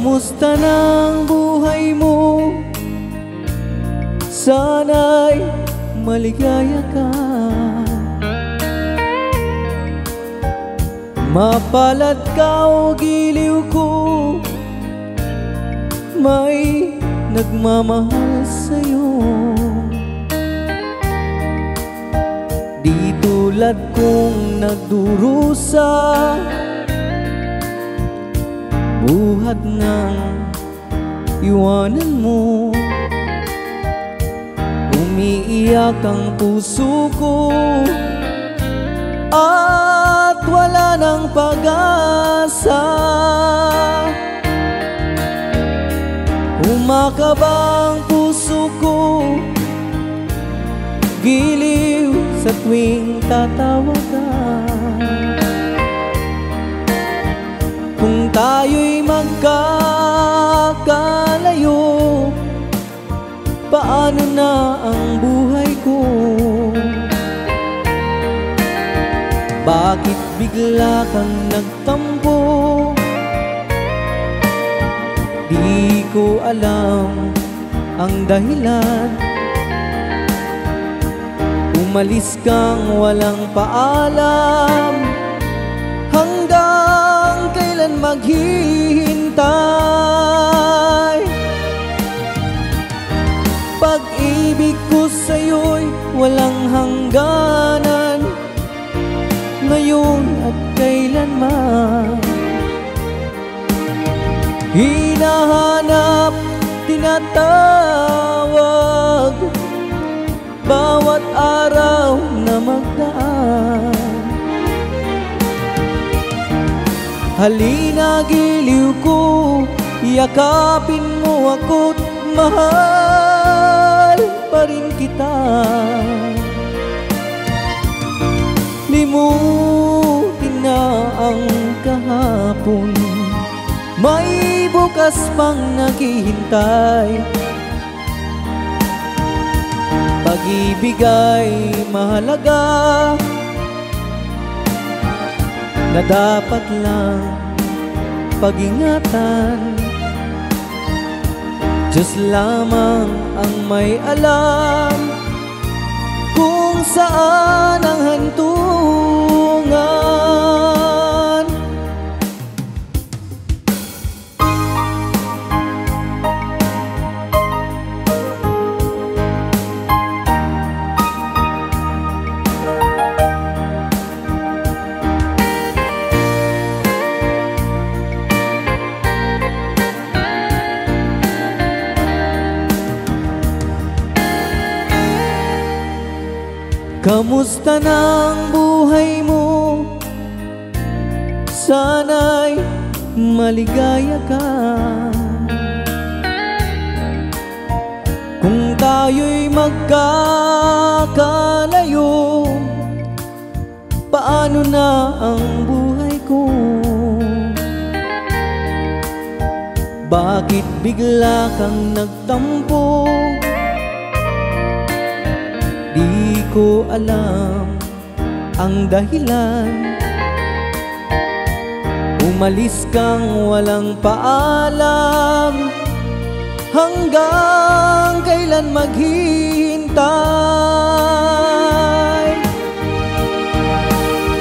Kamusta ng buhay mo? Sana'y maligaya ka. Mapalad ka o giliw ko, may nagmamahal sa'yo. Di tulad kong nagdurusa, buhat ng iwanan mo. Umiiyak ang puso ko at wala ng pag-asa. Umakaba ang puso ko, giliw sa tuwing tatawag ka. Kung tayo'y magkakalayo, paano na ang buhay ko? Bakit bigla kang nagtampo? Di ko alam ang dahilan. Umalis kang walang paalam, hanggang kailan maghihintay? Pag-ibig ko sa'yo'y walang hangganan, ngayon at kailanman. Hinahanap, tinatawag, bawat araw na magdaan. Halina giliw ko, yakapin mo ako't mahal pa rin kita. Limutin na ang kahapon, may bukas pang naghihintay. Pag-ibig ay mahalaga, na dapat lang pag-ingatan. Diyos lamang ang may alam kung saan ang hantungan. Kamusta ng buhay mo? Sana'y maligaya ka. Kung tayo'y magkakalayo, paano na ang buhay ko? Bakit bigla kang nagtampo? Di ko alam ang dahilan. Umalis kang walang paalam, hanggang kailan maghihintay?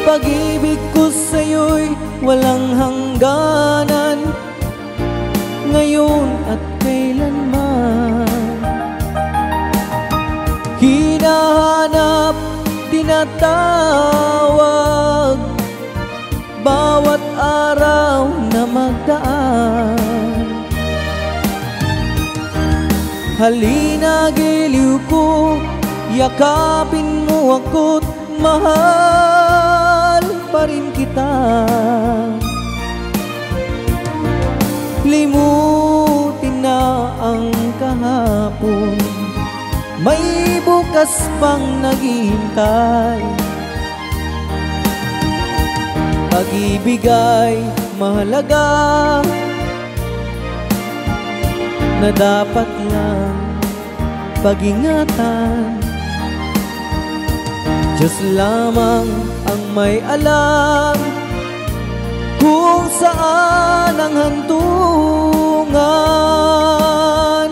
Pag-ibig ko sa'yo'y walang hangganan, ngayon at kailanman. Hinahanap, tinatawag, bawat araw na magdaan. Halina giliw ko, yakapin mo ako't mahal pa rin kita. Limutin na ang kahapon, may bukas pang naghihintay. Pag-ibig ay mahalaga, na dapat lang pag-ingatan. Diyos lamang ang may alam kung saan ang hantungan. kailangan.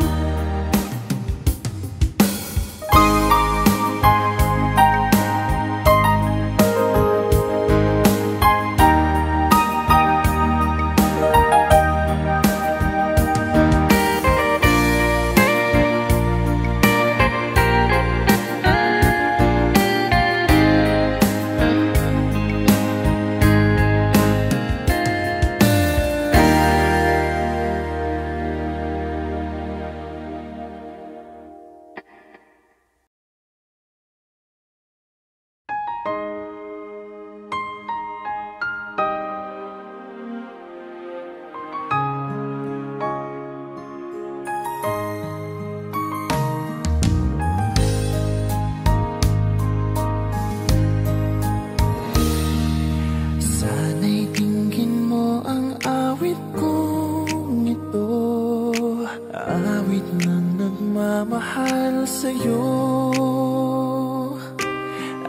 Mahal sa'yo,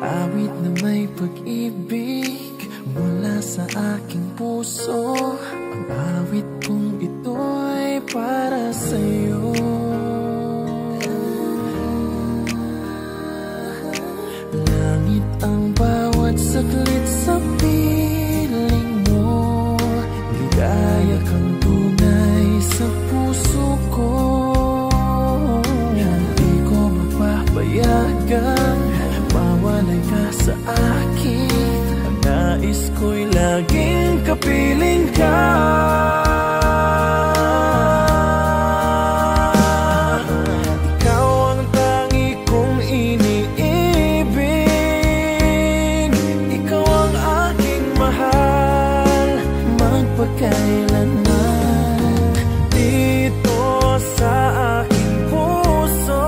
awit na may pag-ibig mula sa aking puso. Ang awit kong ito'y para sa'yo. Langit ang bawat saglit sa piling mo, ligaya kang tunay sa puso ko. Payagang mawalay ka sa akin. Ang nais ko'y laging kapiling ka. Ikaw ang tangi kong iniibig. Ikaw ang aking mahal, magpakailanman. Dito sa aking puso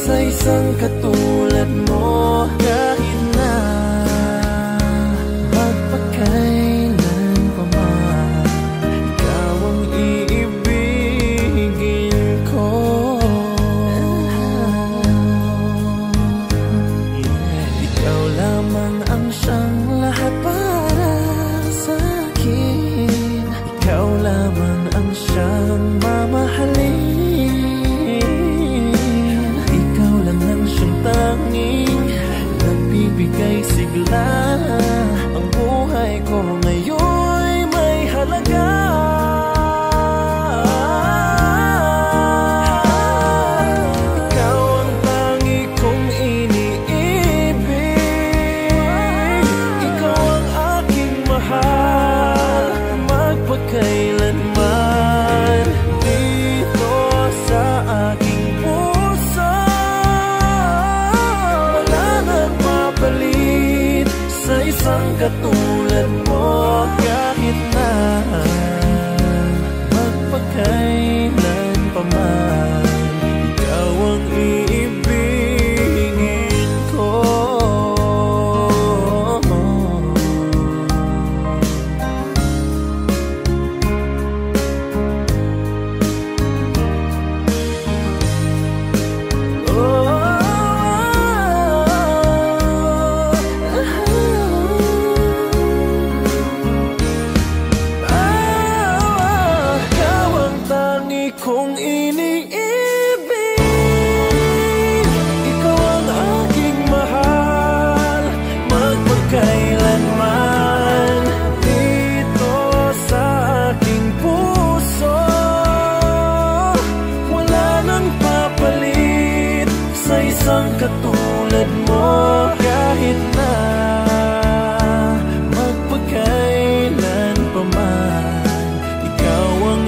sa isang katulad mo, kahit na magpakailan pa man, ikaw ang iibigin ko. Ikaw lamang ang siyang lahat para sa akin. Ikaw lamang ang siyang mamahalin. Tanging nagbibigay sigla. Ang buhay ko ngayon'y may halaga. Ikaw ang tangi kong iniibig. Ikaw ang aking mahal, magpakailanman. Dito sa aking puso sa isang katulad mo, kahit na magpakailan pa man, ikaw ang iibigin ko. Kung iniibig, ikaw ang aking mahal, magpakailanman. Dito sa aking puso, wala nang papalit sa isang katulad mo, kahit na magpakailan pa man, ikaw ang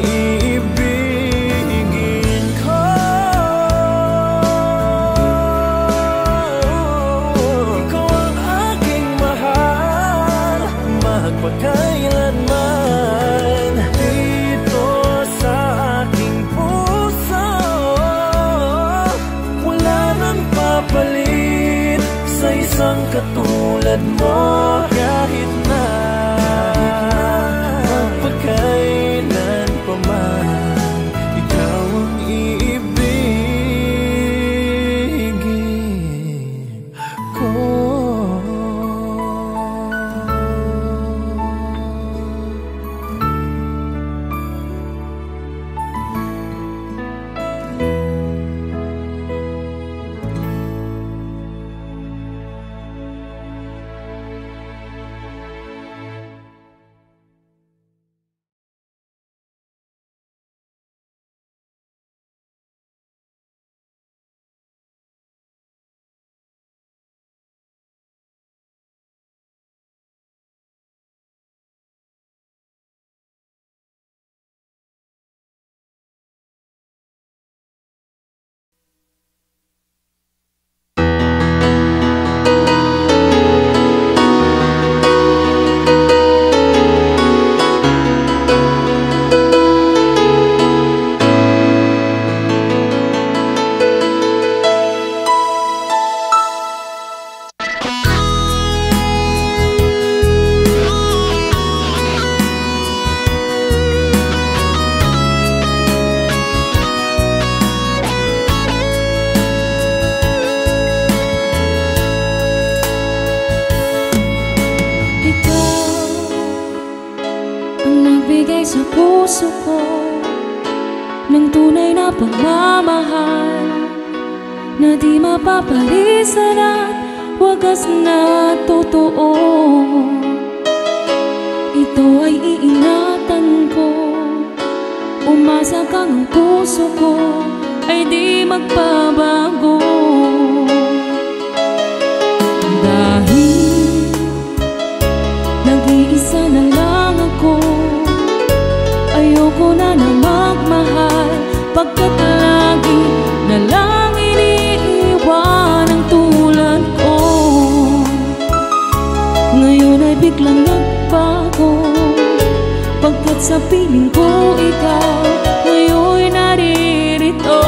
magpakailanman. Dito sa aking puso, wala nang papalit sa isang katulad mo, kahit na magpakailan pa man, ikaw ang iibigin ko. tunay na pagmamahal na di mapapalisan at wagas na totoo. Ito ay iingatan ko, umasa kang ang puso ko ay di magbabago. Dahil nag-iisa na lang ako, ayoko na na magmahal, pagkat lagi na lang iniiwan ang tulad ko. Ngayon ay biglang nagbago, pagkat sa piling ko ikaw ngayon'y naririto.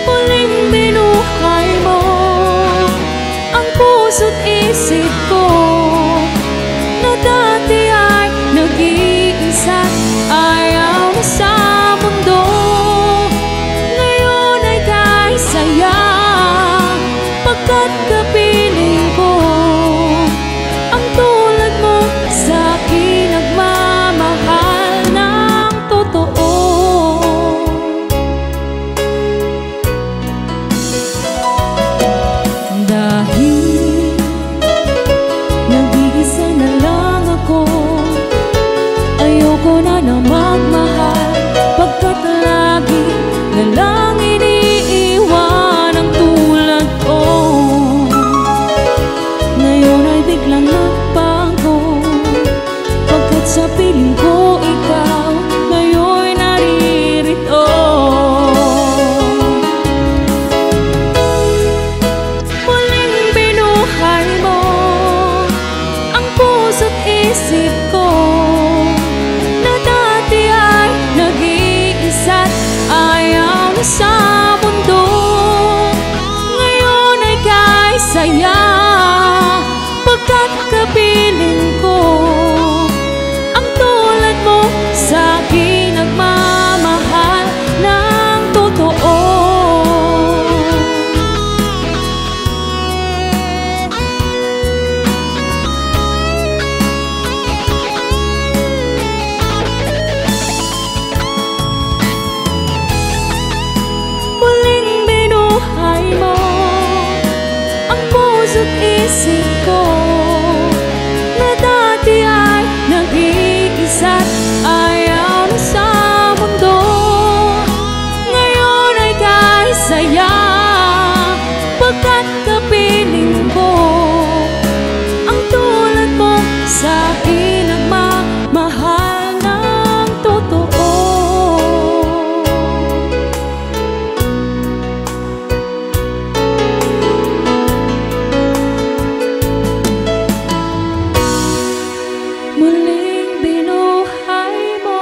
Muling binuhay mo ang puso't isip ko, na dati ay nag-iisa, ayaw na sa mundo. Ngayon ay kay saya, pagkat kapiling ko ang tulad mo sa'kin nagmamahal ng totoo. Dahil nag-iisa na lang ako, ayoko na na magmahal, pagkat lagi na lang iniiwan ang tulad ko. Ngayon ay biglang nagbago, pagkat sa piling ko ikaw ngayon'y naririto. Muling binuhay mo ang puso't isip ko, na dati ay nag-iisa't ayaw na sa mundo. Ngayon ay kay saya, pagkat kapiling ko ang tulad mo sa'kin nagmamahal ng totoo. Muling binuhay mo ang puso't isip ko, na dati ay nag-iisa't ayaw na sa mundo. Ngayon ay kay saya, pagkat kapiling ko ang tulad mo sa'kin nagmamahal ng totoo. Muling binuhay mo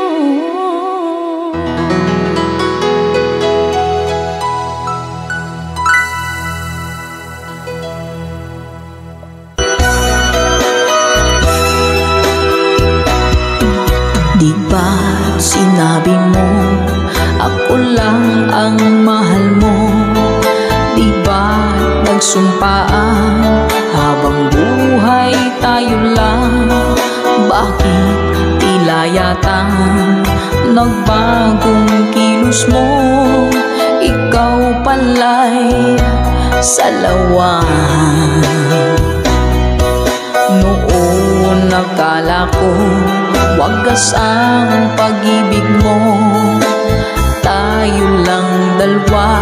Di ba sinabi mo ako lang ang mahal mo? Di ba nagsumpaan habang buhay tayo lang? Bakit tila yata nagbagong kilos mo? Ikaw pala'y salawan. Noon nakala ko wagas ang pag-ibig mo, tayo lang dalawa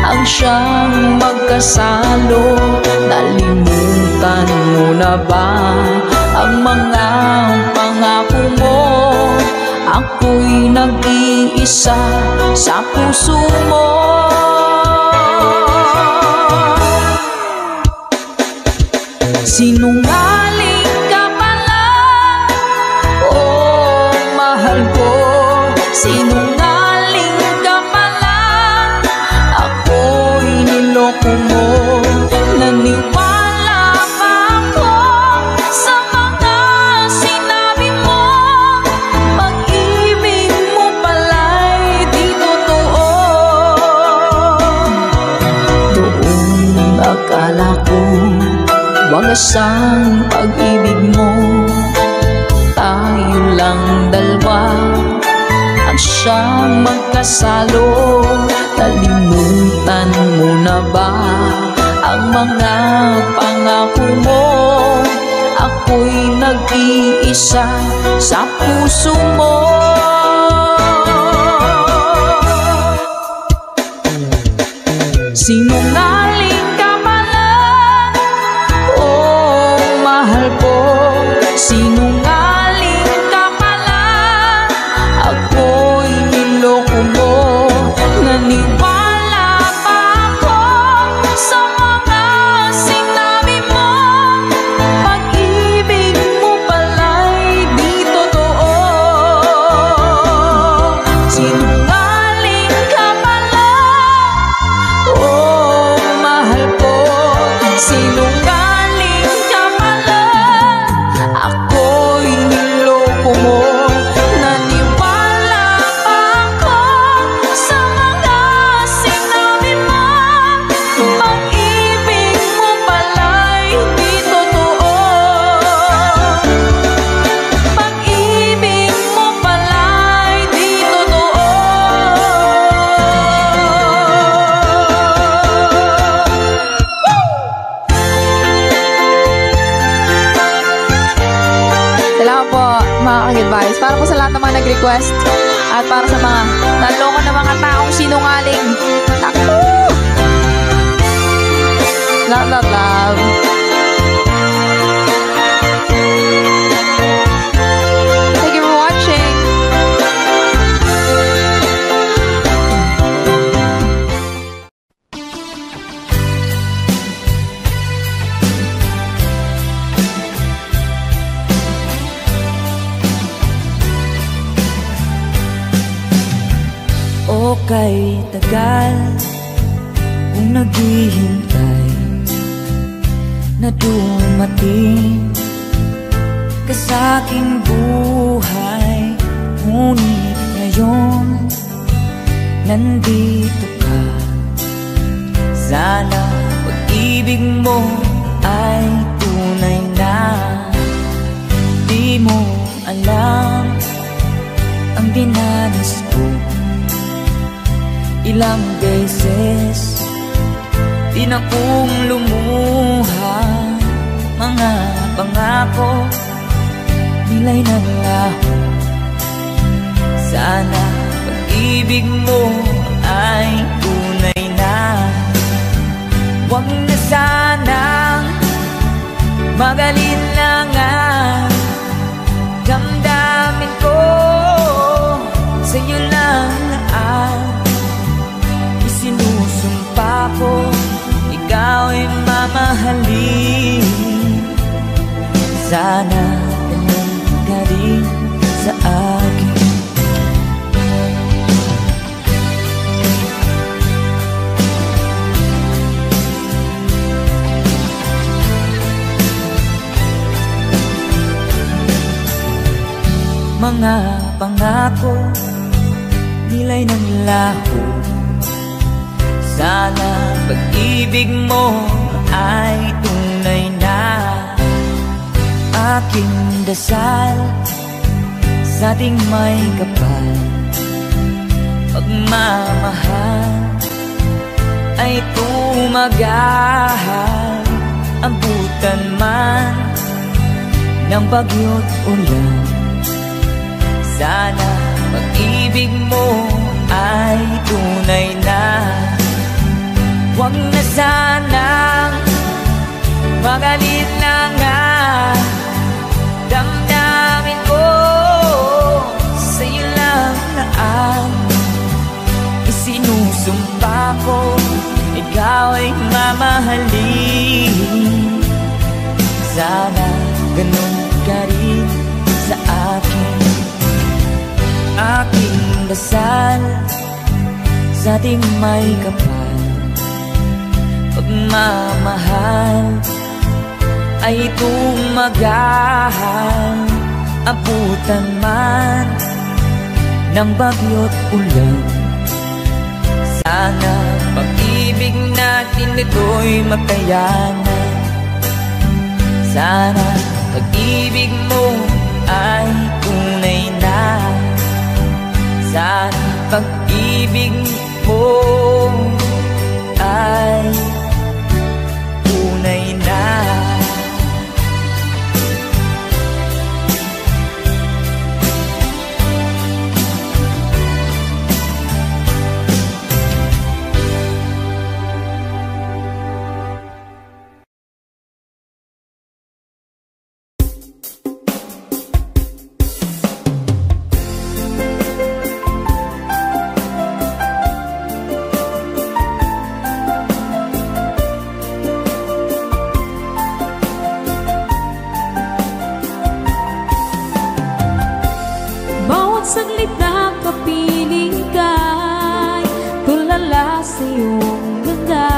ang siyang magkasalo. Nalimutan mo na ba ang mga pangako mo? Ako'y nag-iisa sa puso mo. Sinungaling ka pala, oh mahal ko. Sinungaling ka pala, ako'y niloko mo. Naniwala pa ako sa mga sinabi mo. Pag-ibig mo pala'y di totoo. Doon akala ko wagas ang pag-ibig mo, tayo lang dalawa ang siyang magkasalo. Nalimutan mo na ba ang mga pangako mo? Ako'y nag-iisa sa puso mo. Sinungaling ka pala, oh mahal ko. Sinungaling ka pala, ako'y niloko mo. Naniwala pa ako sa mga sinabi mo. Pag-ibig mo pala'y di totoo. Sinungaling ka pala, oh mahal ko. Sinungaling ka pala, ako'y niloko mo. Naniwala pa ako sa mga sinabi mo. Pag-ibig mo pala'y di totoo. Pag-ibig mo pala'y di totoo. Salamat po mga ka-advice. Para po sa lahat ng mga nag-request at para sa mga naloko na mga taong sinungaling. Takbo! Love, love, love. Thank you for watching. O kay tagal kung naghihintay na dumating ka sa aking buhay. Ngunit ngayon nandito ka. Sana pag-ibig mo ay tunay na. Di mo alam ang dinanas ko. Ilang beses di na kong lumuha. Mga pangako nila'y naglaho. Sana pag-ibig mo ay tunay na. Huwag na sanang magalinlangan. Damdamin ko sa'yo lang ang sinusumpa ko. Ikaw ay mamahalin. Sana ganun ka rin sa akin. Mga pangako nila'y nang laho. Sana pag-ibig mo ay tunay na. Aking dasal sa ating may kapal. Pagmamahal ay tumagahal. Amputan man ng bagyo't ulan. Sana pag-ibig mo ay tunay na. Huwag na sanang magalinlangan. Damdamin ko sa'yo lang na ang isinusumpa ko. Ikaw ay mamahalin. Sana ganun ka rin sa akin. Aking dasal sa ating may kapal. Pagmamahal ay tumagahal. Abutan man ng bagyo't ulan. Sana pag-ibig natin ito'y makayanan. Sana pag-ibig mo ay tunay na. pag-ibig mo ay tunay na. Saglit na kapiling ka'y tulala sa iyong ganda.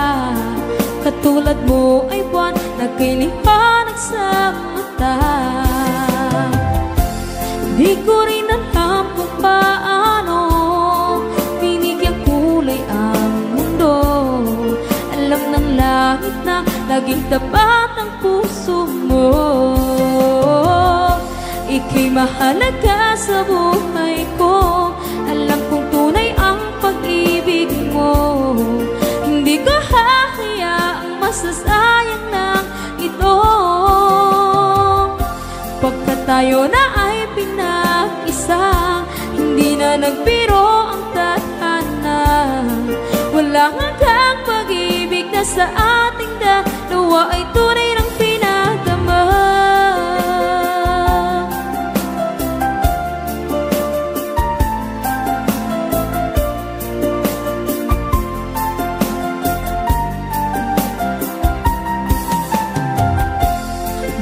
Katulad mo ay buwan na kay liwanag sa mata. Di ko rin alam kung paano binigyan kulay ang mundo. Alam ng langit na laging tapat ang puso mo. Ika'y mahalaga sa buhay ko. Alam kong tunay ang pag-ibig mo. Hindi ko hahayaang masasayang ng ito. Pagkat tayo na ay pinag-isa, hindi na nagbiro ang tadhana. Walang hanggang pag-ibig na sa ating dalawa ay tunay ng pinagdama.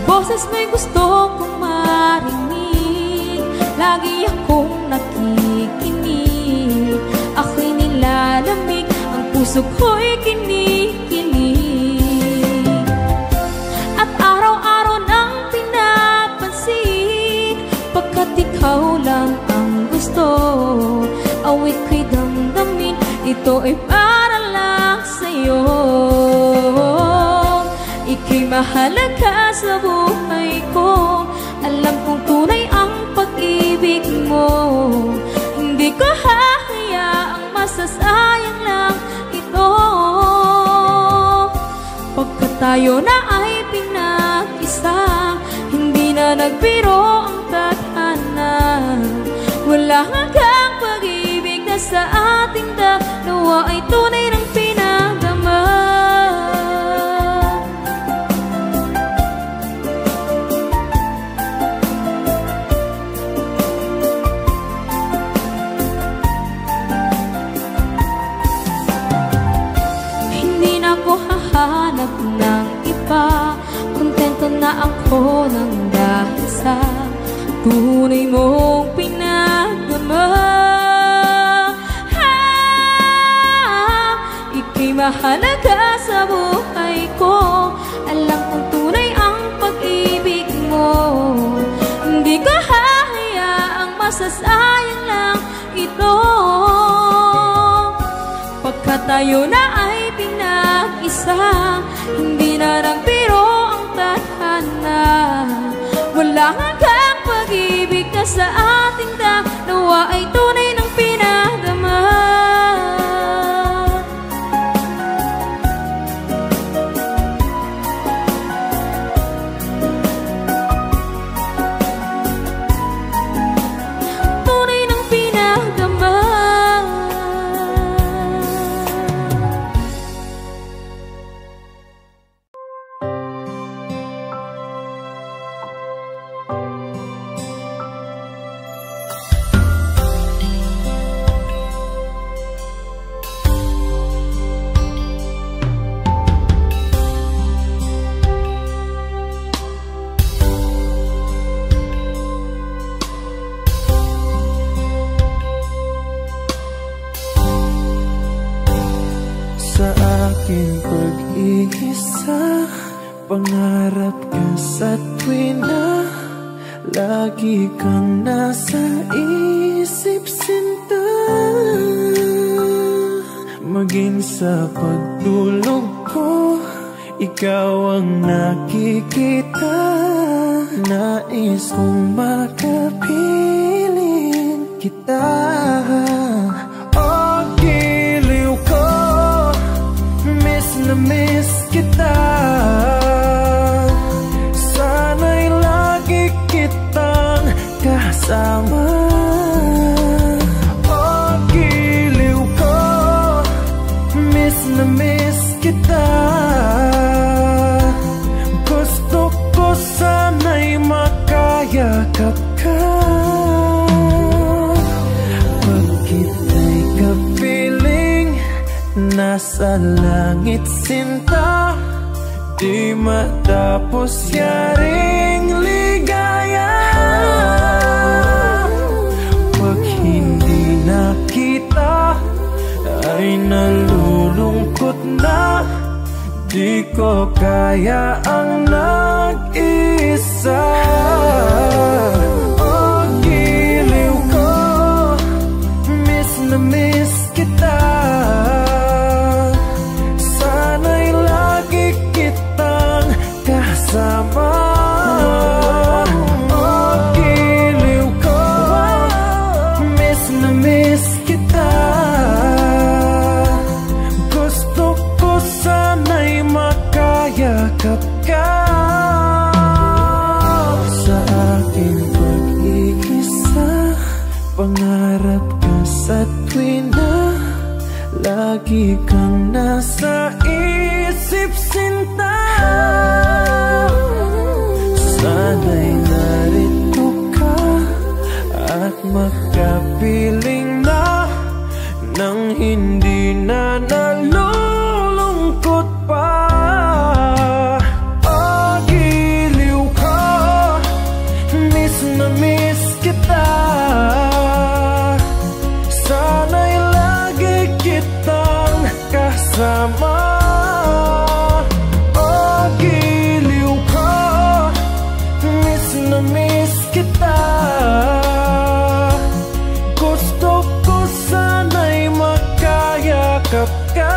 Boses mo'y gusto kong marinig, lagi akong nakikinig. Ako'y nilalamig, ang puso ko'y kinikilig. At araw-araw nang pinapansin, pagkat ikaw lang ang gusto. Awit ko'y damdamin, ito ay para lang sa'yo. Ika'y mahalaga sa buhay ko. Alam kong tunay ang pag-ibig mo. Hindi ko hahayaang masasayang lang ito. Pagkat tayo na ay pinag-isa, hindi na nagbiro ang tadhana. Wala hanggang pag-ibig na sa ating dalawa ay tunay ng pinagdama. Hanap ng iba, kontento na ako nang dahil sa tunay mong pinagdama. Ika'y mahalaga sa buhay ko. Alam kong tunay ang pag-ibig mo. Hindi ko hahayaang masasayang lang ito. Pagkat tayo na ay pinag-isa, hindi na nagbiro ang tadhana. Wala hanggang pag-ibig na sa ating dalawa ay tunay ng pinagdama. Tunay ng pinagdama. Sa aking pag-iisa, pangarap ka sa tuwina. Lagi kang nasa isip, sinta. Maging sa pagtulog ko, ikaw ang nakikita. Nais kong makapiling kita. kita, sana'y lagi kitang kasama. Oh, giliw ko, miss na miss kita. Gusto ko sana'y makayakap ka. Pag kita'y kapiling nasa langit sinta, di matapos yaring ligaya. Pag hindi nakita ay nalulungkot na, di ko kaya ang nag-isa. Oh, giliw ko, miss na miss kita. Sana'y lagi kitang kasama. Oh, giliw ko, miss na miss kita. Gusto ko sana'y makayakap ka. Sa aking pag-iisa, pangarap ka sa tuwina, lagi kang nasa isip sinta. Sana'y narito ka at makapiling na, nang hindi na nalulungkot pa. Oh, giliw ko, miss na miss kita. Sana'y lagi kitang kasama. Oh, giliw ko, miss na miss kita. Gusto ko sana'y makayakap ka.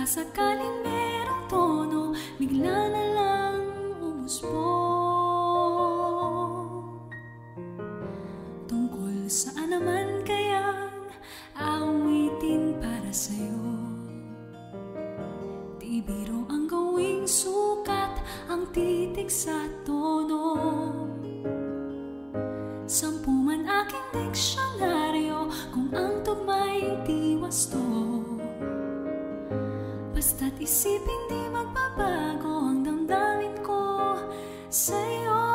Sakaling merong tono, bigla na lang umusbong. Tungkol saan naman kayang awitin para sa'yo? Di biro ang gawing sukat, ang titig sa tono. 10 man aking diksyonaryo, kung ang tugma'y di wasto. Basta't isipin di magbabago ang damdamin ko sa'yo.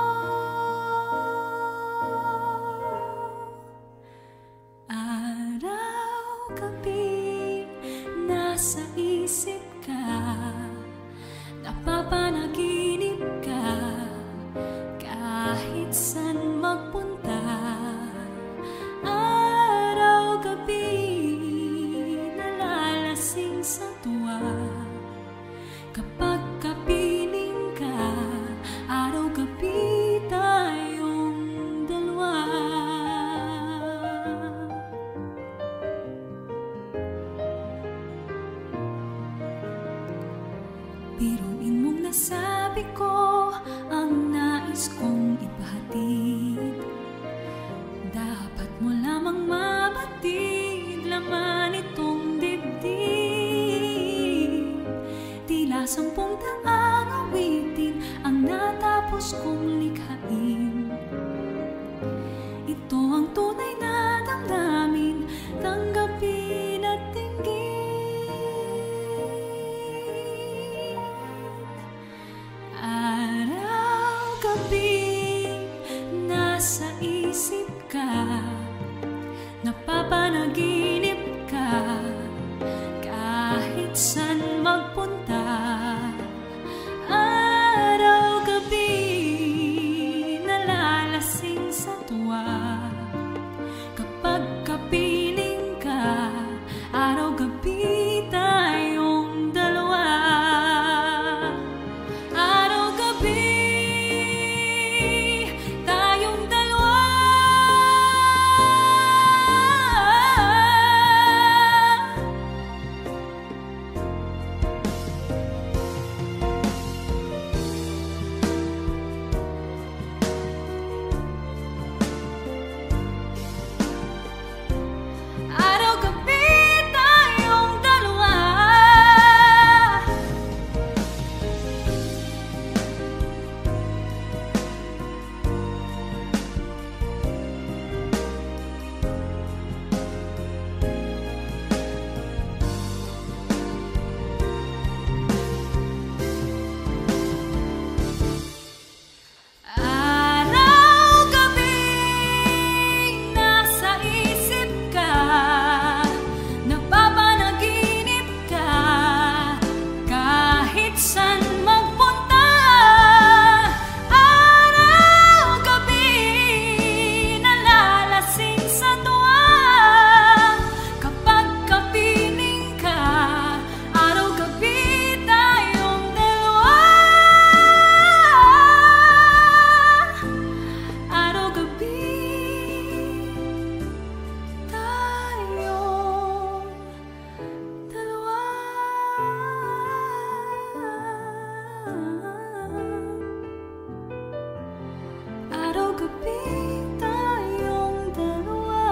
sinasabi ko ang nais kong ipahatid. Dapat mo lamang mabatid, laman itong dibdib. Tila 10 daang awitin ang natapos kong likhain. Ito ang tunay na damdamin, tanggapin at dinggin. Araw-gabi nasa isip ka, napapanaginip ka, kahit saan magpunta. Araw-gabi nalalasing sa tuwa, kapag kapiling ka. Araw-gabi tayong dalawa. Araw-gabi tayong dalawa. Araw-gabi tayong dalawa. Araw-gabi nasa isip ka, napapanaginip ka, kahit saan magpunta. Araw-gabi nalalasing sa tuwa, kapag kapiling ka. Araw-gabi tayong dalawa. Araw-gabi tayong dalawa. Araw-gabi tayong dalawa.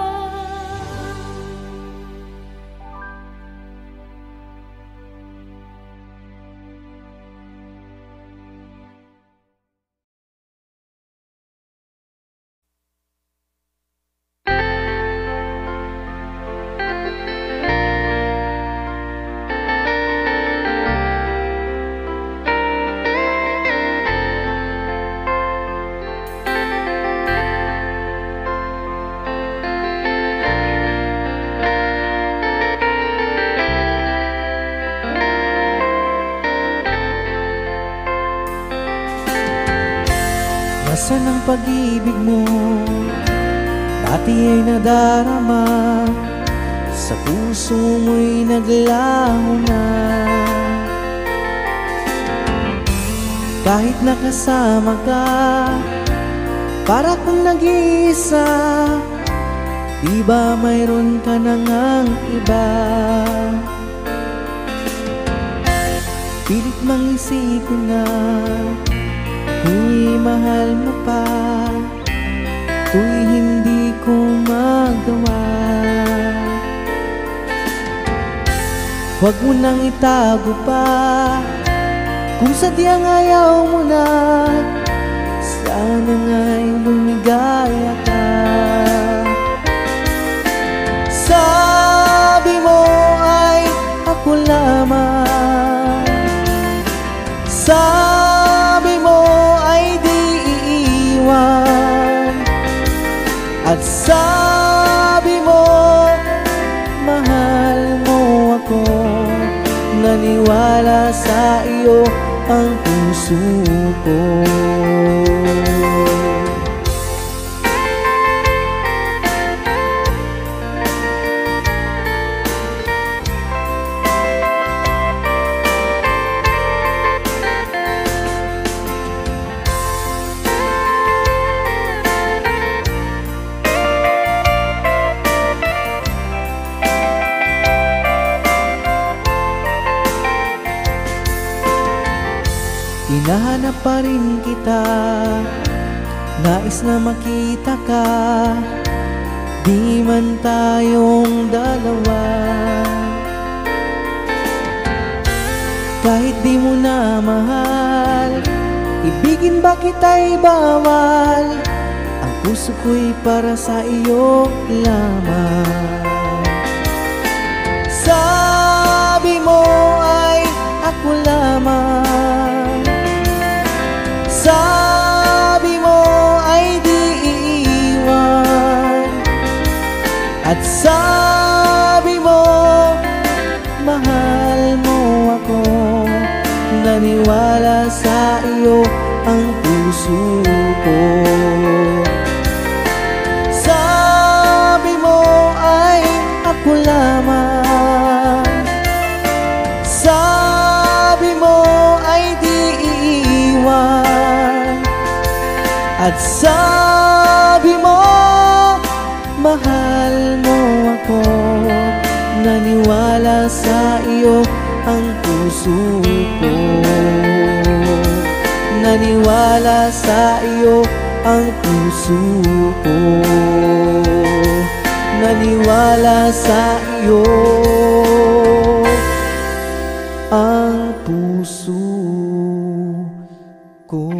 Nasaan ang pag-ibig mo? Dati ay nadarama, sa puso mo'y naglaho na. Kahit nakasama ka, para kang nag-iisa. Di ba mayroon ka na ngang iba? Pilit mang isipin na kung mahal mo pa, to'y hindi ko magawa. Huwag mo nang itago pa, kung sadyang ayaw mo na, sana nga'y lumigaya ka. Sabi mo ay ako lamang, sabi mo ay di iiwan, at sabi mo mahal mo ako. Naniwala sa iyo ang puso ko. hinahanap pa rin kita. Nais na makita ka, di man tayong dalawa. Kahit di mo na mahal, ibigin ba kita'y bawal? Ang puso ko'y para sa iyo lamang. Sabi mo ay ako lamang, sabi mo ay di iiwan, at sabi mo mahal mo ako. Naniwala sa iyo ang puso ko. Sabi mo ay ako lamang, sabi mo ay di iiwan, at sabi mo mahal mo ako. Naniwala sa iyo ang puso ko. Naniwala sa iyo ang puso ko. Naniwala sa iyo ang puso ko.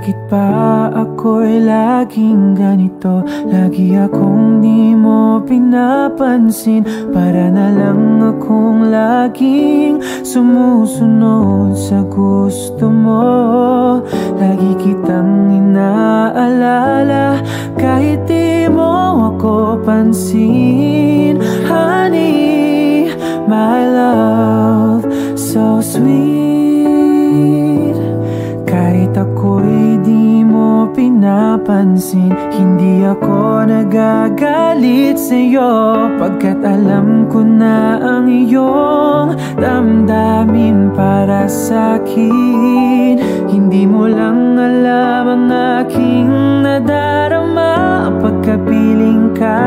Bakit ba ako'y laging ganito? Lagi akong di mo pinapansin. Para na lang akong laging sumusunod sa gusto mo. Lagi kitang inaalala kahit di mo ako pansin. Honey, my love, so sweet. Kahit ako'y di mo pinapansin, hindi ako nagagalit sa'yo, pagkat alam ko na ang iyong damdamin para sa'kin. Hindi mo lang alam ang aking nadarama pagkapiling ka.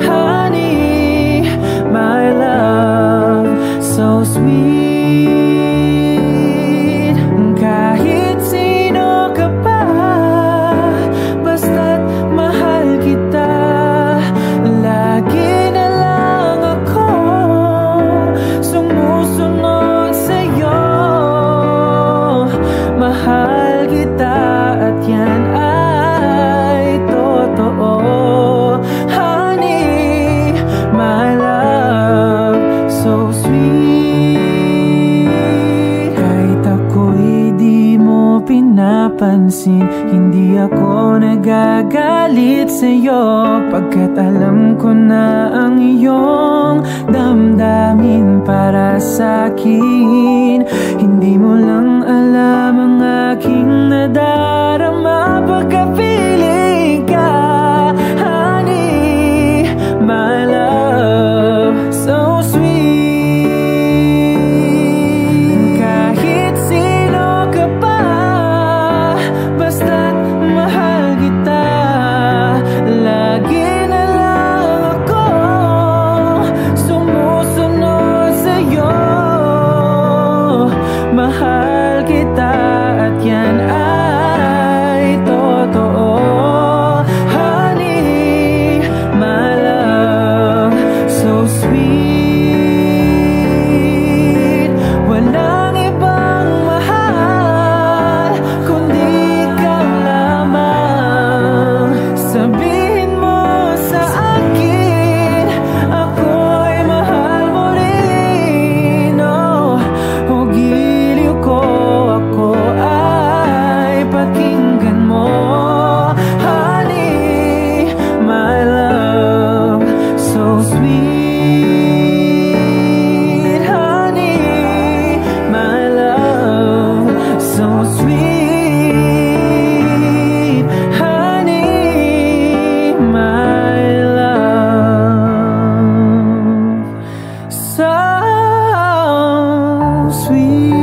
Honey, my love, so sweet. Kahit sino ka pa, basta't mahal kita. Lagi na lang ako sumusunod sa'yo. Mahal kita at yan ay totoo. Honey, my love, so sweet. Kahit ako'y di mo pinapansin, hindi ako nagagalit sa'yo, pagkat alam ko na ang iyong damdamin para sa'kin. Hindi mo lang alam ang aking nadarama pagkapiling ka. Honey, my love, so sweet. Kahit sino ka pa, basta't mahal kita. Lagi na lang ako sumusunod sa'yo. Mahal kita at yan ay totoo. Honey, my love, so sweet. Walang ibang mahal kundi ikaw lamang. Sabihin mo sa akin, ako'y mahal mo rin. Oh, o giliw ko, ako ay pakinggan mo. Honey, my love, so sweet. Honey, my love, so sweet. Honey, my love, so sweet.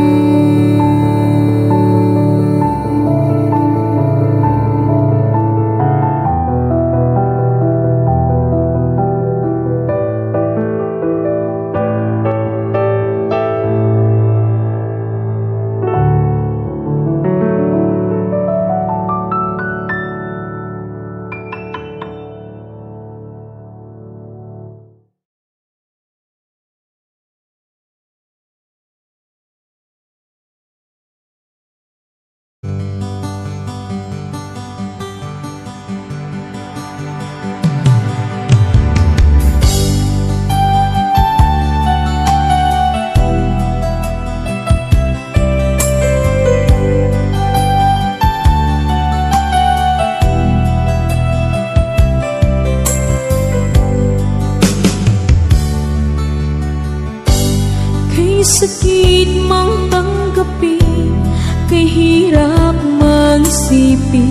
Kay sakit mang tanggapin, kay hirap mag-isipin,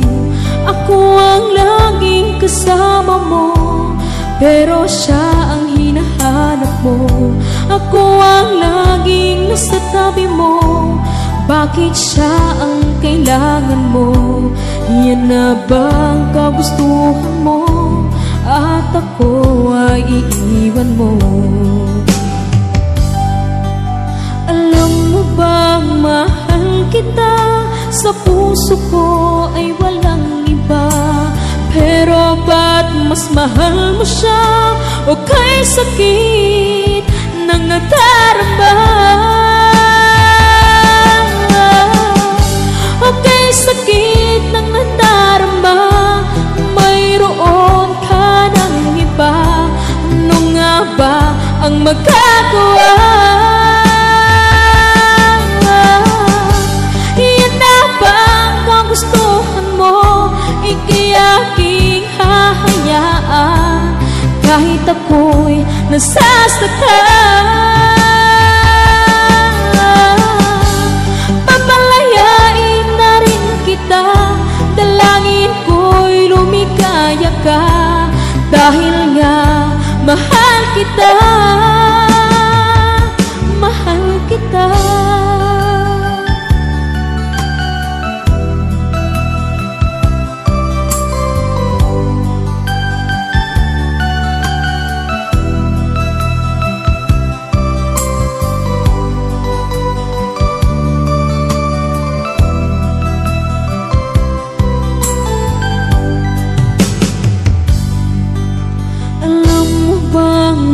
ako ang laging kasama mo, pero siya ang hinahanap mo. Ako ang laging nasa tabi mo, bakit siya ang kailangan mo? Yan na bang kagustuhan mo, at ako ay iiwan mo? Alam mo bang mahal kita, sa puso ko ay walang iba. Pero ba't mas mahal mo siya, o kay sakit ng nadarama? O kay sakit magagawa. Yan na ba ang kagustuhan mo? Ika'y aking hahayaan kahit ako'y nasasaktan. Papalayain na rin kita, dalangin ko'y lumikaya ka, dahil nga mahal kita, mahal kita.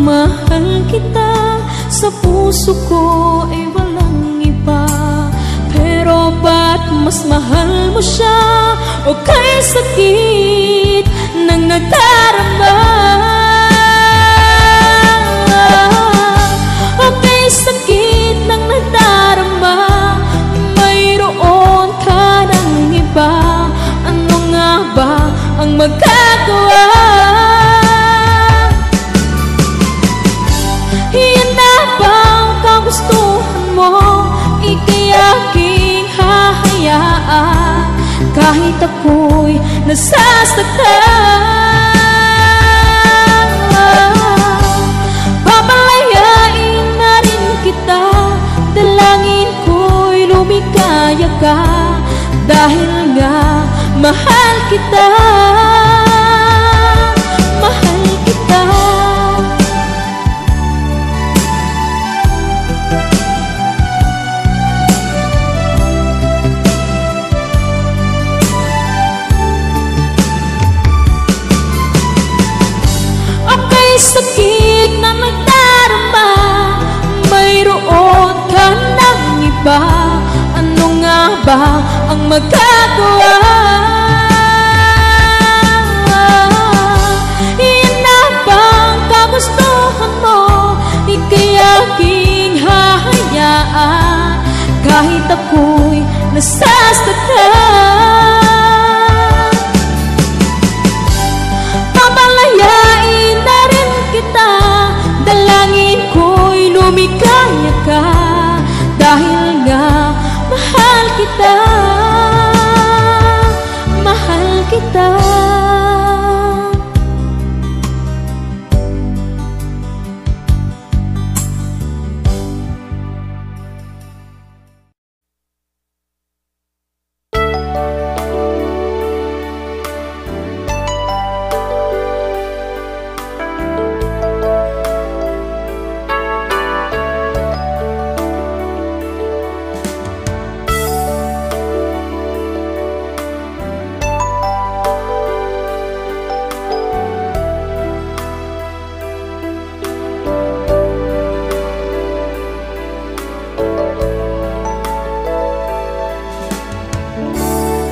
Mahal kita, sa puso ko ay walang iba. Pero ba't mas mahal mo siya? O kay sakit ng nadarama? O kay sakit ng nadarama, mayroon ka ng iba. Ano nga ba ang magagawa? Yan na ba ang kagustuhan mo? Ika'y aking hahayaan kahit ako'y nasasaktan. Papalayain na rin kita, dalangin ko'y lumikaya ka, dahil nga mahal kita, mahal kita. Sakit na nagdarama, mayroon ka ng iba. Ano nga ba ang magagawa? Yan na ba ang kagustuhan mo? Ika'y aking hahayaan kahit ako'y nasasaktan. Papalayain na rin kita, dalangin ko'y lumikaya ka, dahil nga mahal kita, mahal kita.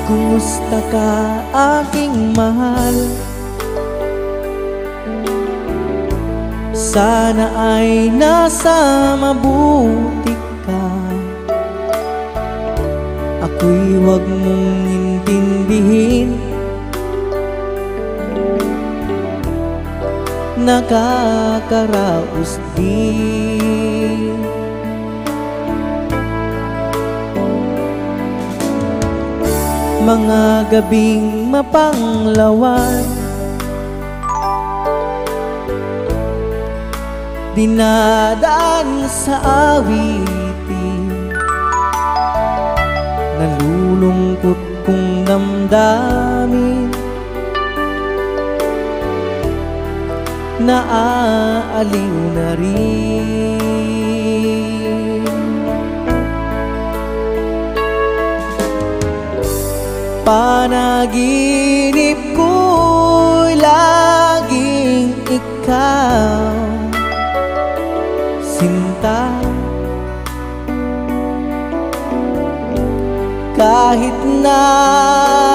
Kumusta ka, aking mahal? Sana ay nasa mabuti ka. Ako'y huwag mong intindihin, nakakaraos din. Mga gabing mapanglawan, dinadaan sa awitin, nalulungkot kong damdamin, naaaliw na rin. Panaginip ko'y laging ikaw, sinta. Kahit na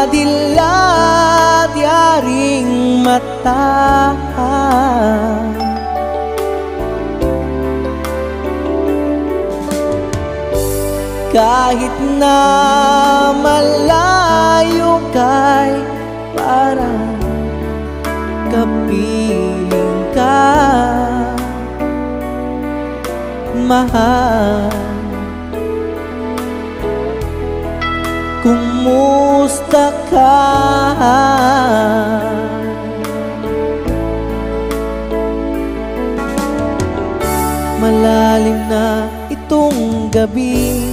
dilat yaring mata, Kahit na malayo ka'y parang kapiling ka, mahal. Kumusta ka? Malalim na itong gabi,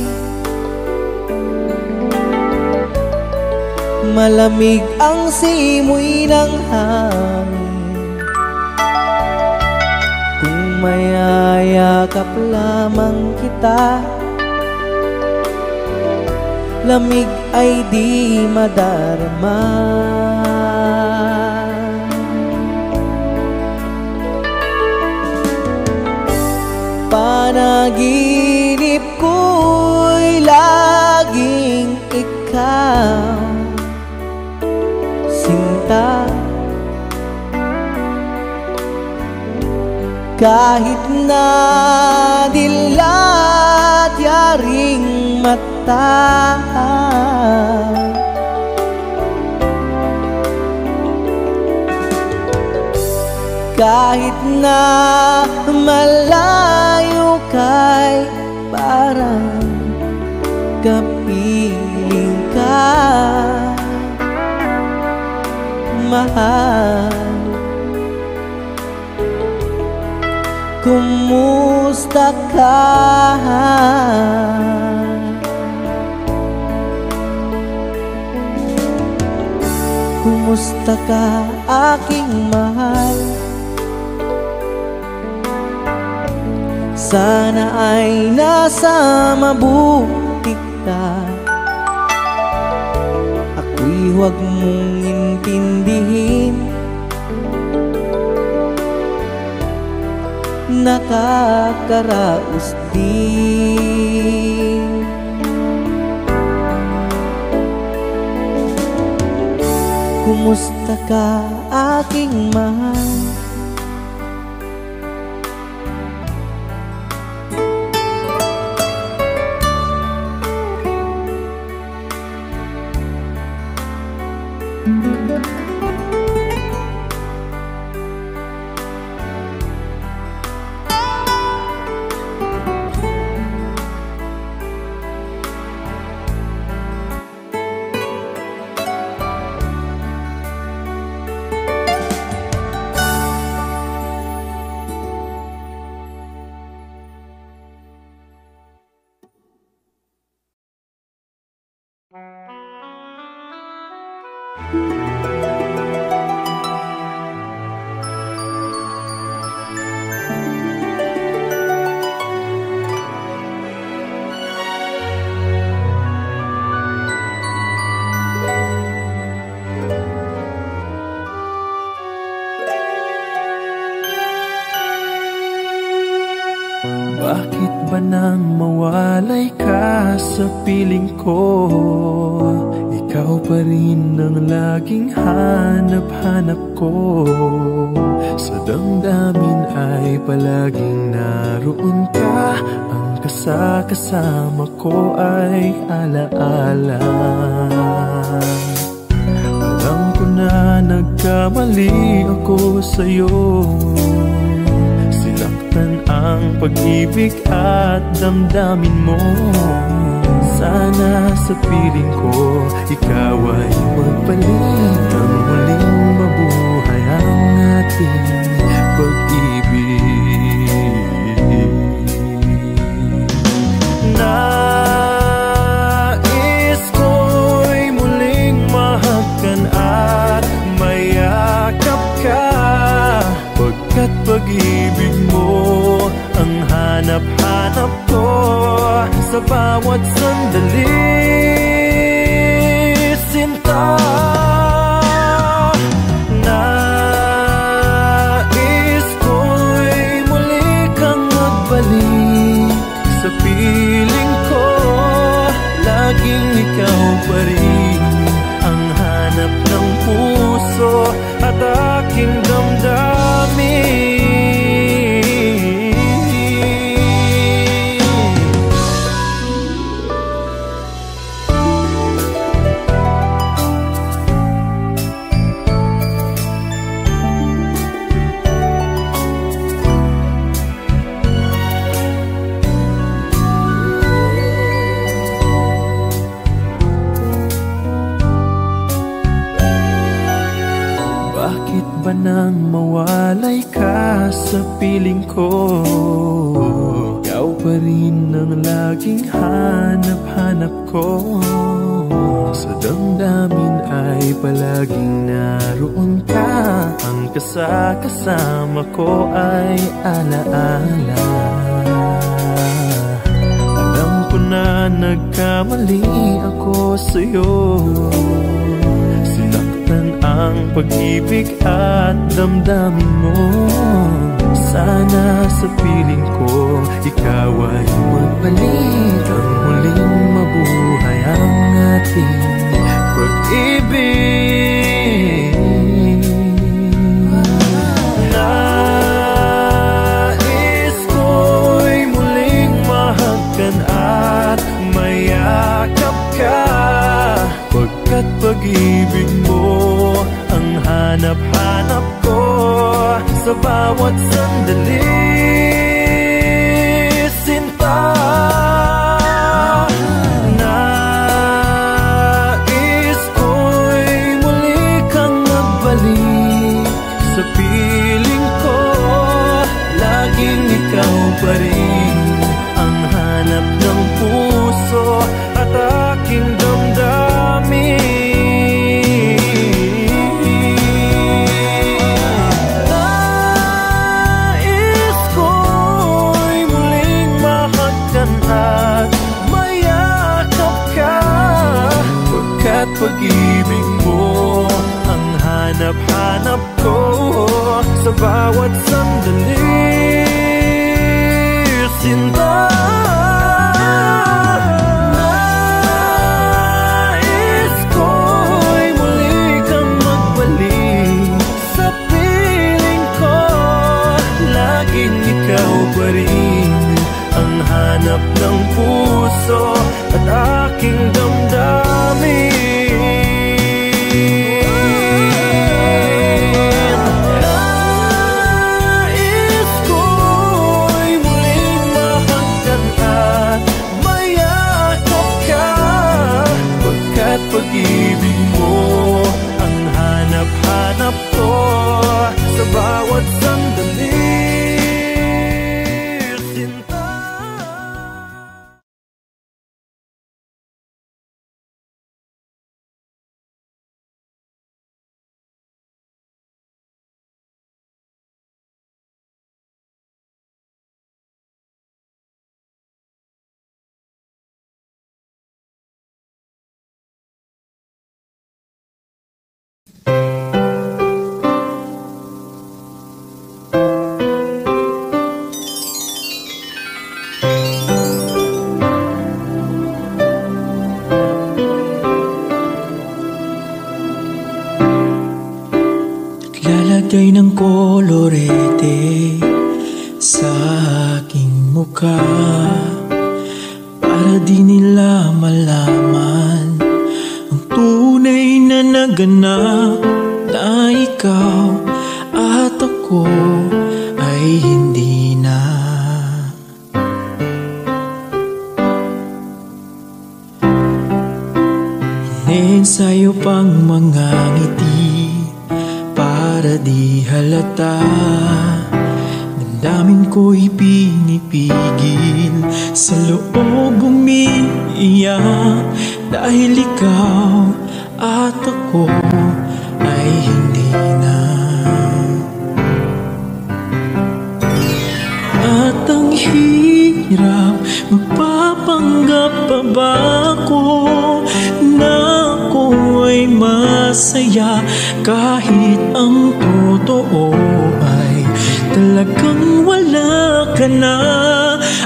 malamig ang simoy ng hangin. Kung mayayakap lamang kita, lamig ay di madarama. Panaginip ko'y laging ikaw, sinta. Kahit na dilat yaring mata, kahit na malayo ka'y parang kapiling ka, mahal. Kumusta ka? Kumusta ka, aking mahal? Sana ay nasa mabuti ka. Ako'y huwag mong intindihin, nakakaraos din. Kumusta ka, aking mahal? Bakit ba nang mawalay ka sa piling ko? Ikaw pa rin ang laging hanap-hanap ko. Sa damdamin ay palaging naroon ka. Ang kasama ko ay alaala. Alam ko na nagkamali ako sa'yo. Ang pag-ibig at damdamin mo. Sana sa piling ko ikaw ay magbalik. Ang muling mabuhay ang ating pag-ibig. Nais ko'y muling mahagkan at mayakap ka, pagkat pag-ibig mo ang hanap-hanap ko sa bawat sandali, sinta. Nais ko'y muli kang magbalik sa piling ko. Laging ikaw pa rin ang hanap ng puso at aking damdamin. piling ko. Ikaw pa rin ang laging hanap-hanap ko. Sa damdamin ay palaging naroon ka. Ang kasama ko ay alaala. Alam ko na nagkamali ako sa'yo. Sinaktan ang pag-ibig at damdamin mo. Sana sa piling ko ikaw ay magbalik. Ang muling mabuhay ang ating pag-ibig. Nais ko'y muling mahagkan at mayakap ka. Pagkat pag-ibig mo ang hanap-hanap ko sa bawat sandali, sinta. Nais ko'y muli kang magbalik sa piling ko. Laging ikaw pa rin ang hanap ng puso at aking damdamin. Pag-ibig mo ang hanap-hanap ko sa bawat sandali, sinta. Nais ko'y muli kang magbalik sa piling ko. Laging ikaw pa rin ang hanap ng puso at aking damdamin. Pag-ibig mo ang hanap-hanap ko sa bawat sandali, sinta. Lalagay ng kolorete sa aking mukha para di nila malaman ang tunay na naganap, na ikaw at ako ay hindi na. Ine-ensayo pang mga ngiti para di halata. Damdamin ko'y pinipigil, sa loob umiiyak, dahil ikaw at ako ay hindi na. At ang hirap, magpapanggap pa ba ako na ako ay masaya kahit ang totoo ay talagang wala ka na.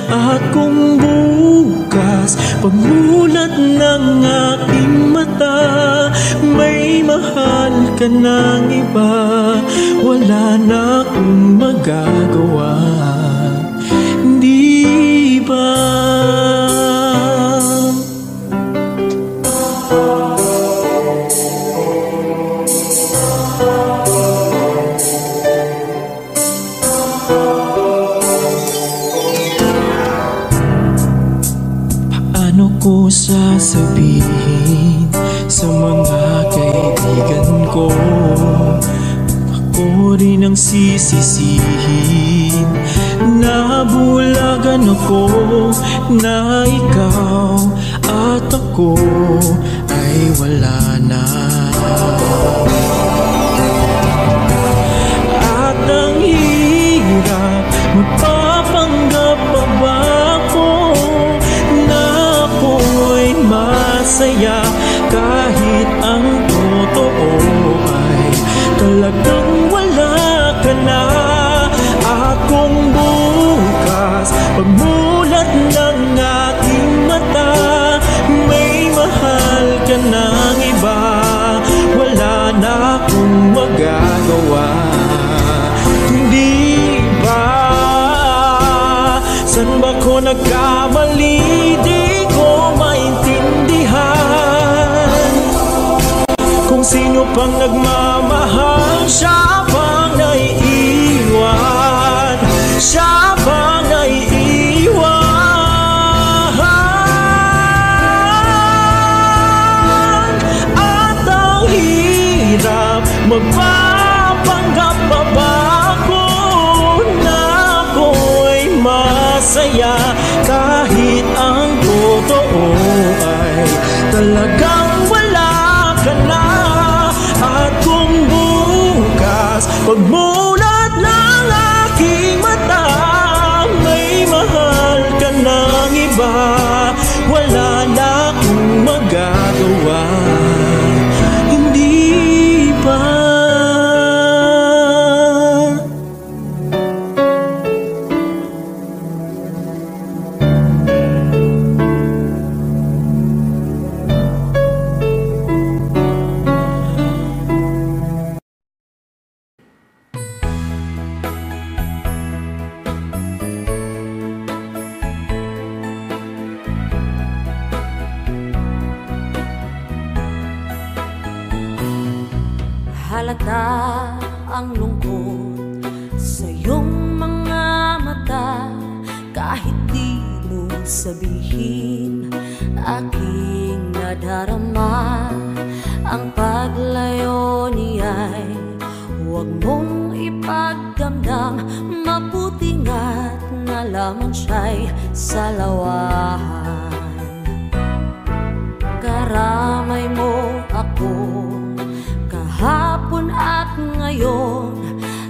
At kung bukas pagmulat ng aking mata may mahal ka ng iba, wala na akong magagawa, di ba? Paano ko sasabihin sa mga kaibigan ko, ko rin ang sisisihin. Nabulagan ako na ikaw at ako ay wala na. At ang hirap, magpapanggap pa ba ako na ako'y masaya kahit ang totoo ay talagang wala ka na. At kung bukas pagmulat ng aking mata may mahal ka ng iba, wala na akong magagawa. Hindi ba? San ba ko nagkamali? Di ko maintindihan. Kung sino pang nagmamahal, siya pang naiiwan, siya pang naiiwan. At ang hirap, magpapanggap pa ba ako na ako'y masaya kahit ang totoo ay talagang wala ka na. At kung bukas pagmulat ng aking mata may mahal ka ng iba, wala na akong magagawa. Hindi ba? Halata ang lungkot sa iyong mga mata, kahit di mo sabihin aking nadarama. Ang paglayo niya'y huwag mong ipagdamdam, mabuti nga't nalaman siya'y salawahan. Karamay mo ako kahapon at ngayon,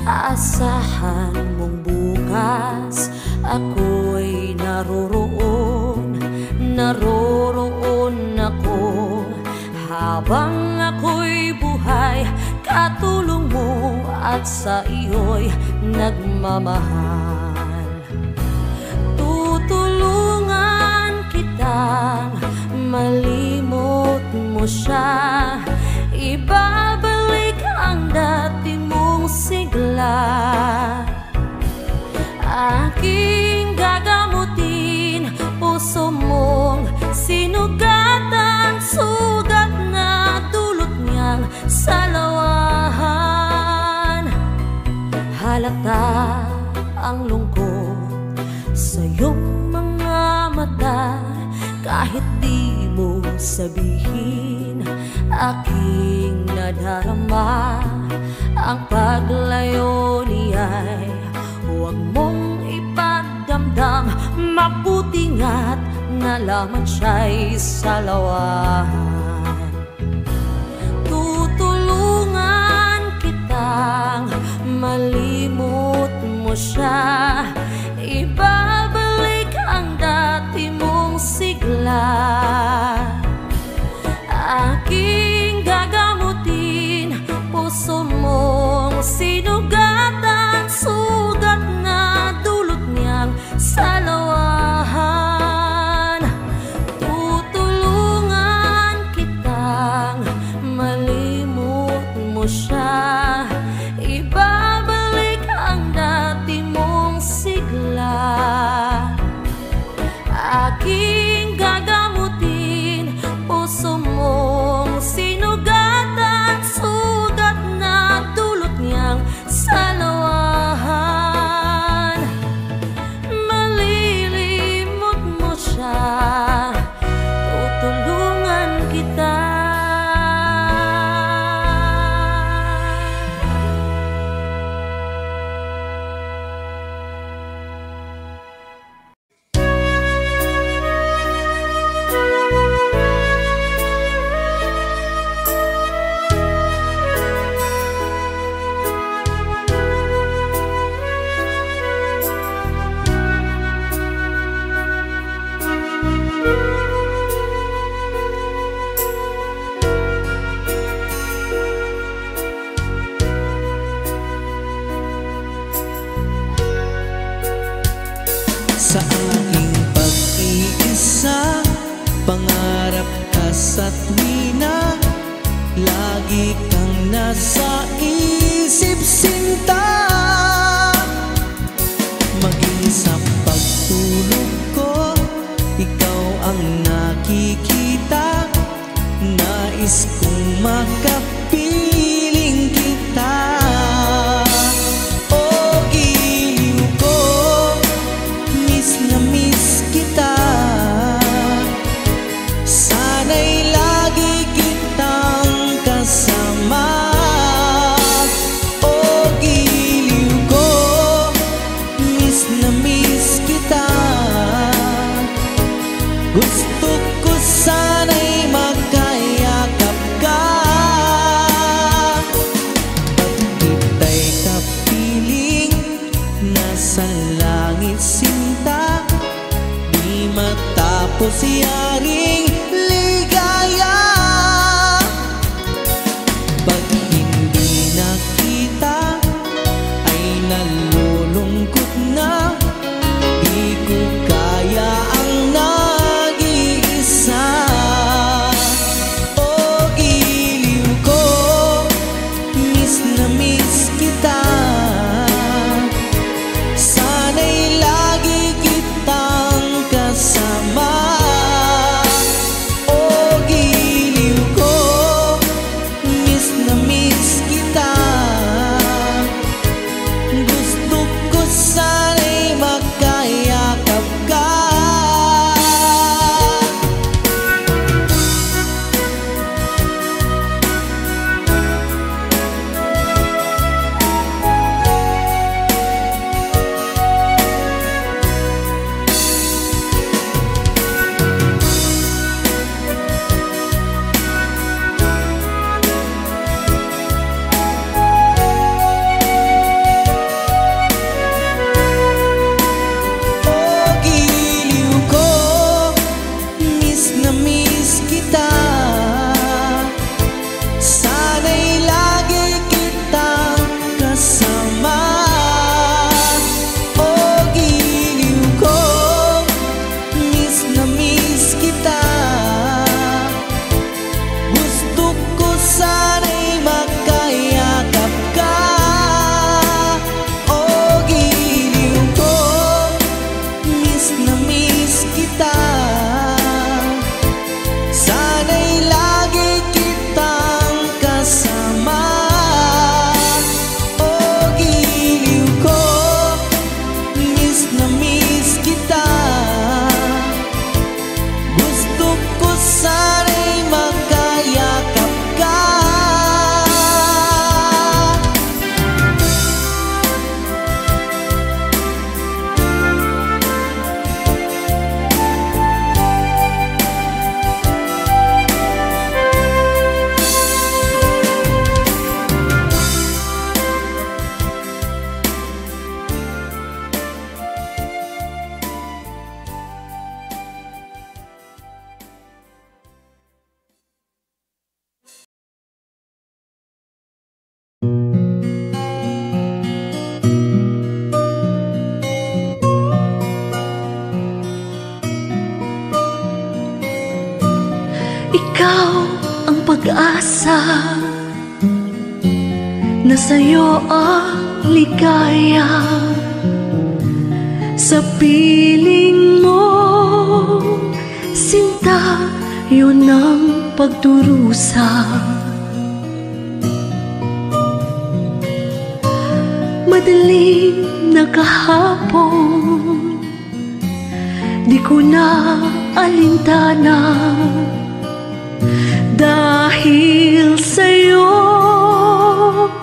asahan mong bukas ako'y naroroon, naroroon ako. Habang ako'y buhay, katulong mo at sa iyo'y nagmamahal. Tutulungan kitang malimot mo siya, ibabalik ang dati mong sigla. Aking gagamutin, puso mong sinugatan, sugat na dulot niyang salawahan. Halata ang lungkot sa iyong mga mata, kahit di mo sabihin aking nadarama. Ang paglayo niya'y huwag mong ipagdamdam, mabuti nga't nalaman siya'y salawahan. Tutulungan kitang malimot mo siya, ibabalik ang dati mong sigla. Aking gagamutin, puso mong sinugatan, sugat na dulot niyang salawahan. Tutulungan kitang malimot mo siya, ibabalik ang dati mong sigla. Aking gagamutin, puso mong sinugatan, sugat na dulot niyang salawahan. Malilimot mo siya, tutulungan kita. sa aking pag-iisa. Pangarap ka sa tuwina, lagi kang nasa isip, sinta. Maging sa pagtulog ko, ikaw ang nakikita. Nais kong makapiling kita. Oh, giliw ko, miss na miss kita. Sana'y lagi kitang kasama. Oh, giliw ko, miss na miss kita. Gusto ko sana'y magkayakap ka. Pag kita'y kapiling, nasa langit sinta. Di matapos yaring ligaya. Pag hindi nakita, ay nalulungkot na. Di ko kaya ang nag-iisa. Oh, giliw ko, miss na miss kita. Sana'y lagi kitang kasama. Oh, giliw ko, miss na miss kita. Gusto ko sana'y magkayakap ka. Oh, giliw ko, miss na miss kita. Sana'y lagi kitang kasama. Oh, giliw ko, miss na miss kita. Gusto ko sana'y magkayakap ka. Oh, giliw ko, miss na miss kita. Sana'y lagi kitang kasama. Oh, giliw ko, miss na miss kita. Gusto ko sana'y magkayakap ka. Ikaw ang pag-asa, na sa'yo ang ligaya. Sa piling mo, sinta, yun ang pagdurusa. Madaling na kahapon, di ko na alintana. Dahil sa'yo,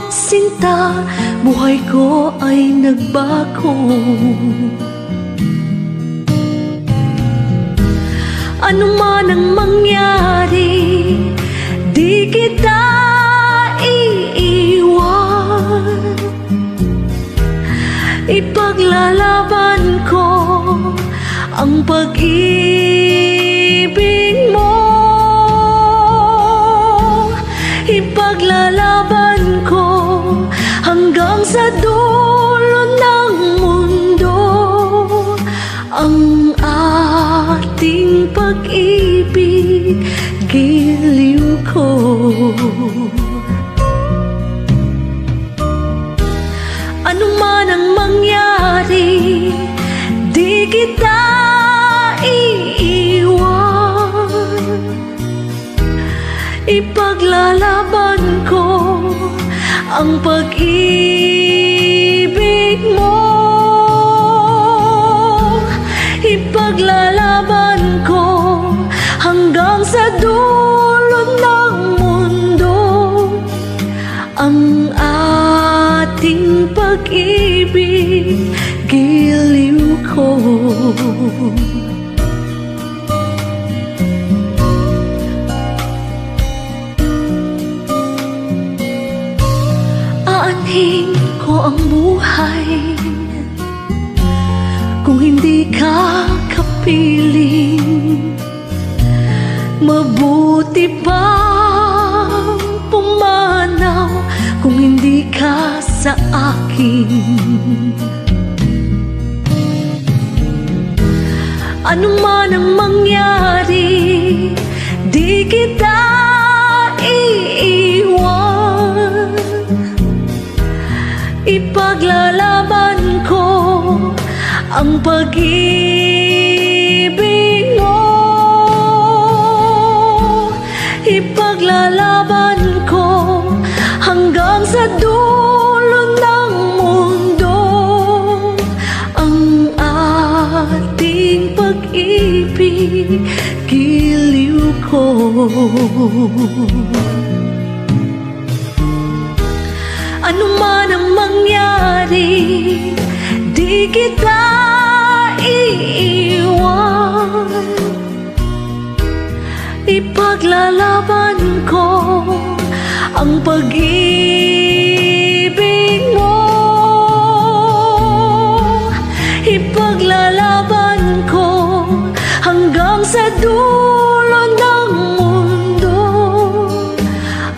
sinta, buhay ko ay nagbago. Ano man ang mangyari, di kita iiwan. Ipaglalaban ko ang pag-ibig mo. Ipaglalaban ko hanggang sa dulo ng mundo ang pag-ibig, giliw ko. Ano man ang mangyari, di kita iiwan. Ipaglalaban ko ang pag-ibig mo. Ipaglalaban ko hanggang sa dulo ng mundo ang ating pag-ibig, giliw ko. Aanhin ko ang buhay kung hindi ka kapiling. Mabuti pang pumanaw kung hindi ka sa akin. Ano man ang mangyari, di kita iiwan. Ipaglalaban ko ang pag-ibig mo. Ipaglalaban ko hanggang sa dulo ng mundo ang ating pag-ibig, giliw ko. Ano man ang mangyari, di kita iiwan. Ipaglalaban ko ang pag-ibig mo. Ipaglalaban ko hanggang sa dulo ng mundo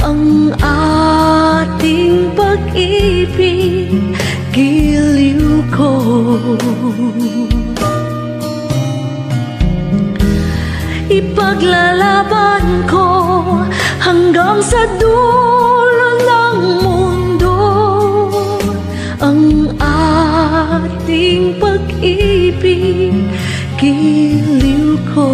ang ating pag-ibig, giliw ko. Ipaglalaban ko hanggang sa dulo ng mundo ang ating pag-ibig, giliw ko.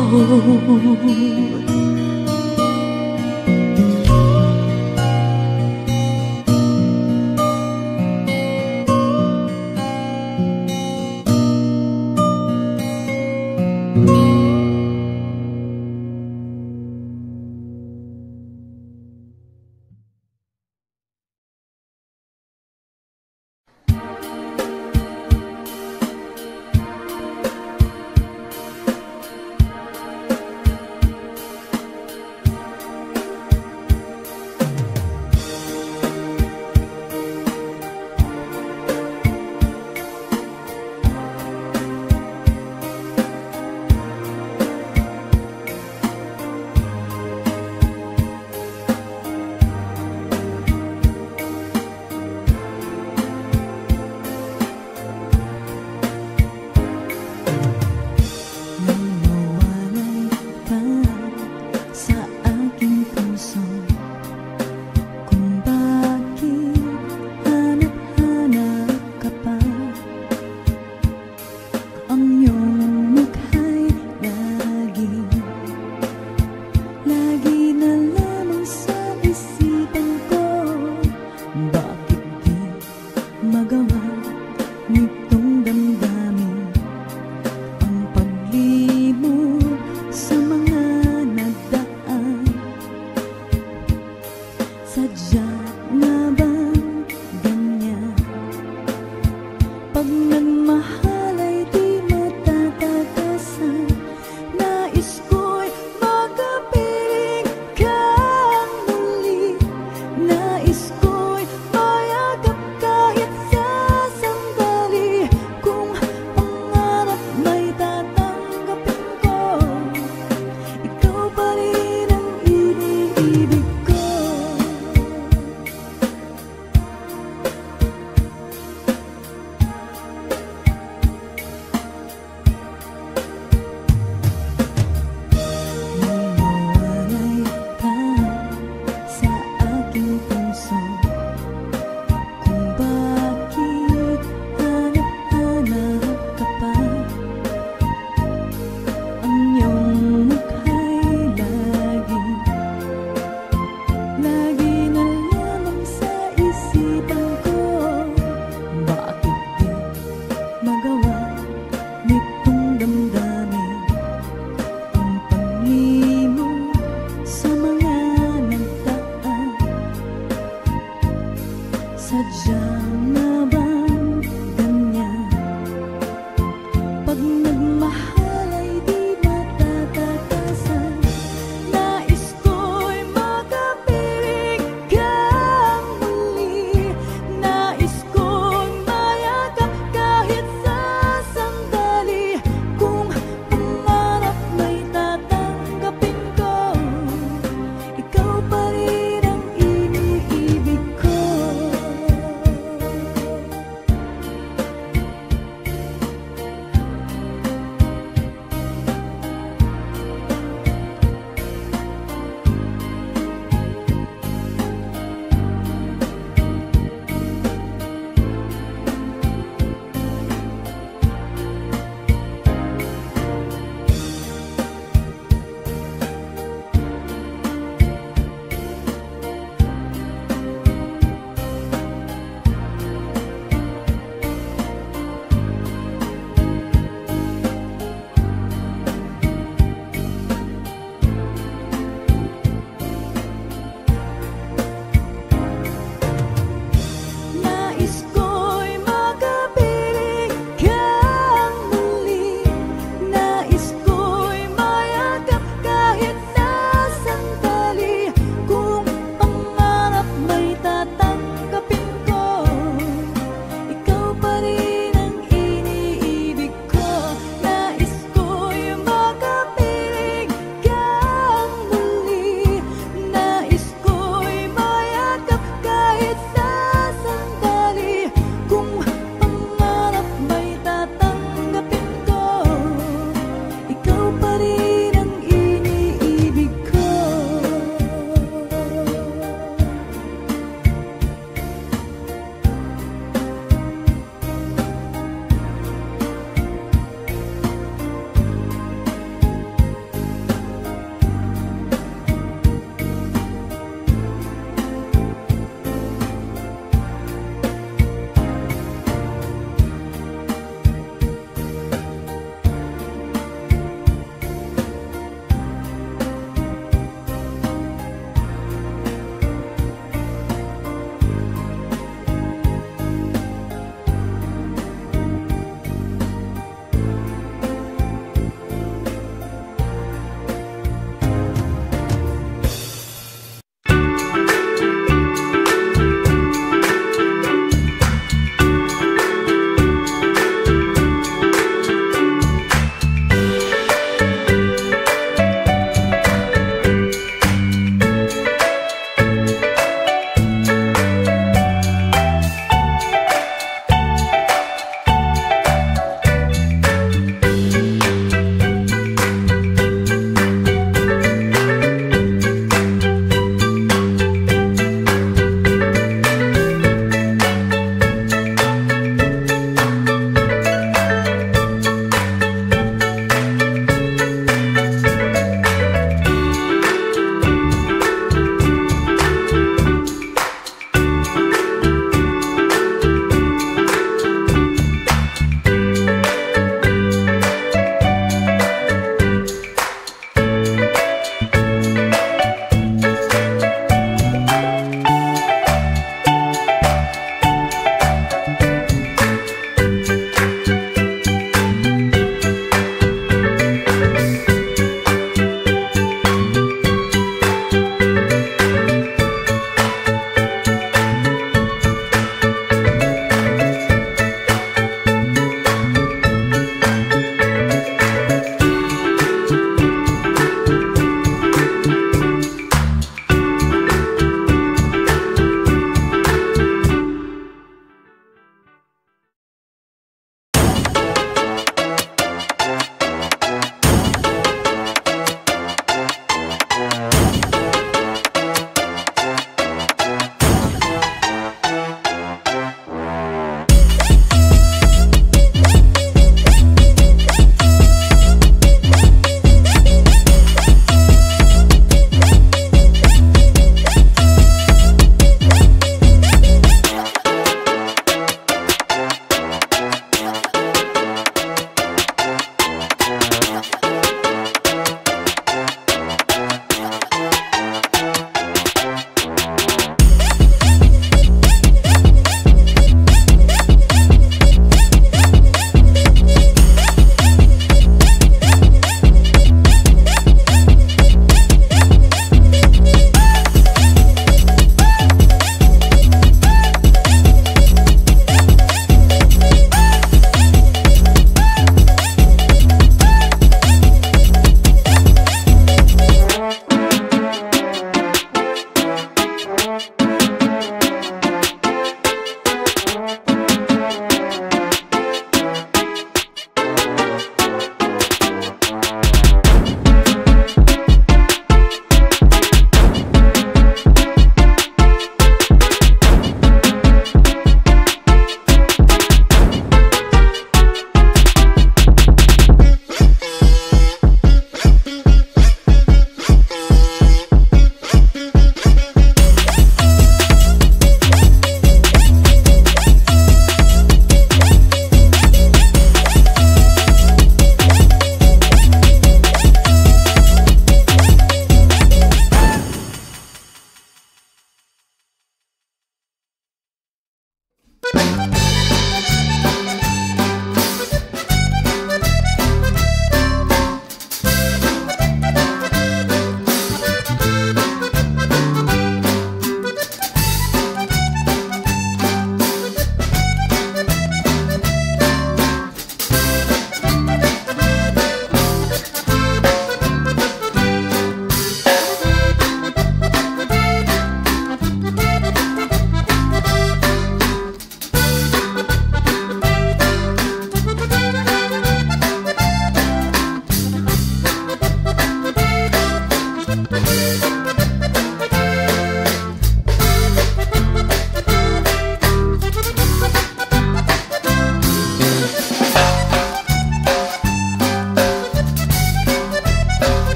Pag nagmahal